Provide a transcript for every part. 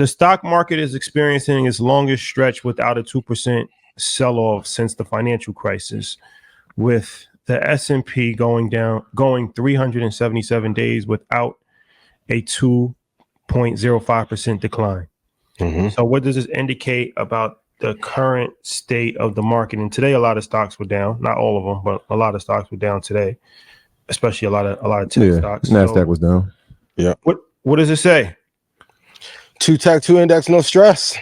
The stock market is experiencing its longest stretch without a 2% sell-off since the financial crisis, with the S&P going 377 days without a 2.05% decline. Mm-hmm. So what does this indicate about the current state of the market? And today, a lot of stocks were down. Not all of them, but a lot of stocks were down today, especially a lot of tech stocks. NASDAQ was down. Yeah. What does it say? 2 tech, 2 index, no stress.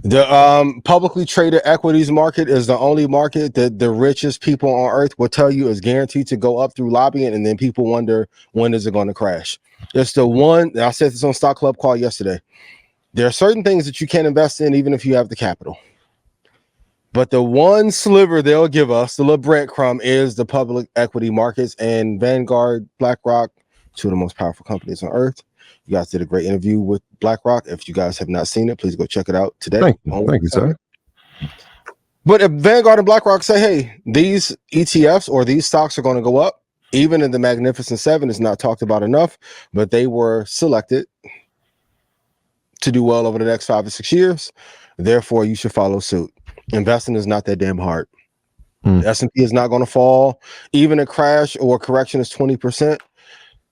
The publicly traded equities market is the only market that the richest people on earth will tell you is guaranteed to go up through lobbying, and then people wonder when is it going to crash. It's the one, I said this on Stock Club call yesterday. There are certain things that you can't invest in even if you have the capital. But the one sliver they'll give us, the little breadcrumb, is the public equity markets, and Vanguard, BlackRock, two of the most powerful companies on earth. You guys did a great interview with BlackRock. If you guys have not seen it, please go check it out today. Thank you, sir. But if Vanguard and BlackRock say, hey, these ETFs or these stocks are going to go up, even in the Magnificent Seven is not talked about enough, but they were selected to do well over the next 5 or 6 years. Therefore, you should follow suit. Investing is not that damn hard. The S&P is not going to fall. Even a crash or a correction is 20%.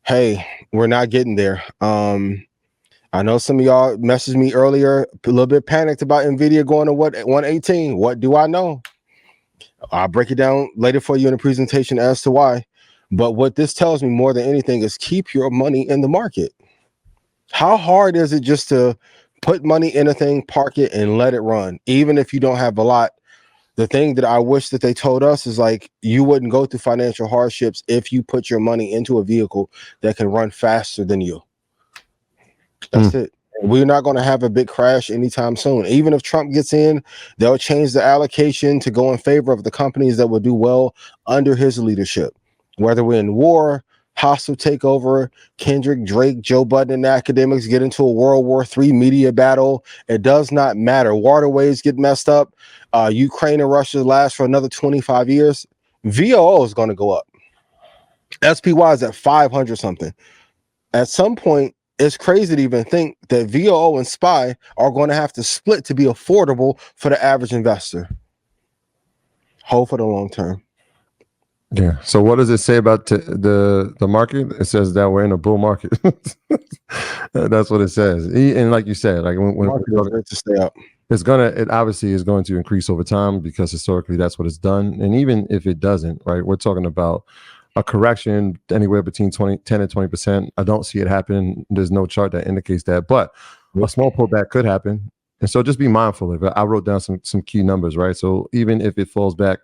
Hey, we're not getting there. I know some of y'all messaged me earlier, a little bit panicked about NVIDIA going to 118. What do I know? I'll break it down later for you in a presentation as to why. But what this tells me more than anything is keep your money in the market. How hard is it just to put money in a thing, park it, and let it run? Even if you don't have a lot. The thing that I wish that they told us is like, you wouldn't go through financial hardships if you put your money into a vehicle that can run faster than you. That's it. We're not going to have a big crash anytime soon. Even if Trump gets in, they'll change the allocation to go in favor of the companies that will do well under his leadership. Whether we're in war, hostile takeover, Kendrick, Drake, Joe Budden, and academics get into a World War III media battle, it does not matter. Waterways get messed up. Ukraine and Russia last for another 25 years. VOO is going to go up. SPY is at 500 something. At some point, it's crazy to even think that VOO and SPY are going to have to split to be affordable for the average investor. Hold for the long term. Yeah. So what does it say about the market? It says that we're in a bull market. That's what it says. And like you said, like when market to stay up. It obviously is going to increase over time because historically that's what it's done. And even if it doesn't, right, we're talking about a correction anywhere between 10 and 20%. I don't see it happen. There's no chart that indicates that, but a small pullback could happen. And so just be mindful of it. I wrote down some key numbers, right? So even if it falls back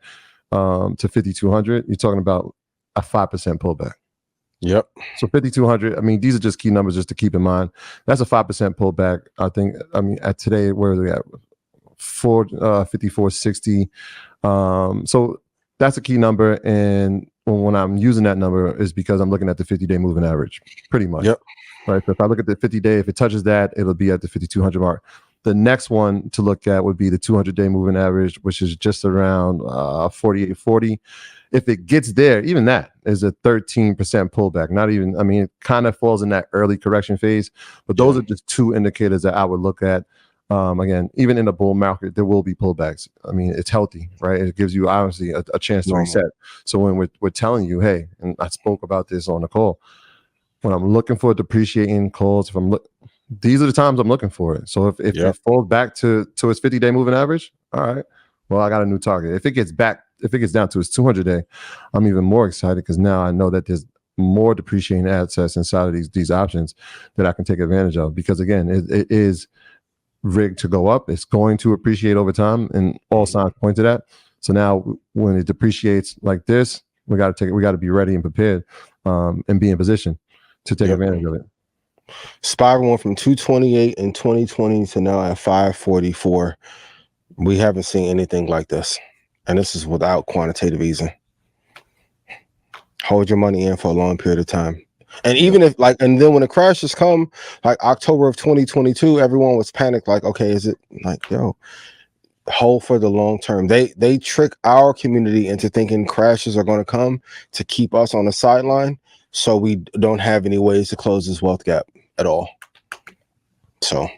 to 5,200, you're talking about a 5% pullback. Yep. So 5,200, I mean, these are just key numbers just to keep in mind. That's a 5% pullback. I mean, at today, where are we at? 54.60. So that's a key number. And when I'm using that number is because I'm looking at the 50-day moving average, pretty much. Yep. Right. So if I look at the 50-day, if it touches that, it'll be at the 5,200 mark. The next one to look at would be the 200-day moving average, which is just around 48.40. If it gets there, even that is a 13% pullback. Not even, I mean, it kind of falls in that early correction phase, but those are just two indicators that I would look at. Again, even in a bull market, there will be pullbacks. I mean, it's healthy, right? It gives you obviously a chance to reset. So when we're telling you, hey, and I spoke about this on the call, when I'm looking for depreciating calls, these are the times I'm looking for it. So if it falls back to its 50-day moving average, all right, well, I got a new target. If it gets down to its 200-day, I'm even more excited because now I know that there's more depreciating assets inside of these options that I can take advantage of. Because again, it is rigged to go up. It's going to appreciate over time, and all signs point to that. So now when it depreciates like this, we got to be ready and prepared, and be in position to take advantage of it. SPY went from 228 in 2020 to now at 544. We haven't seen anything like this. And this is without quantitative easing. Hold your money in for a long period of time. And even if and then when the crashes come, like October of 2022, everyone was panicked, like, okay, is it like, hold for the long term. They trick our community into thinking crashes are going to come to keep us on the sideline so we don't have any ways to close this wealth gap. at all. So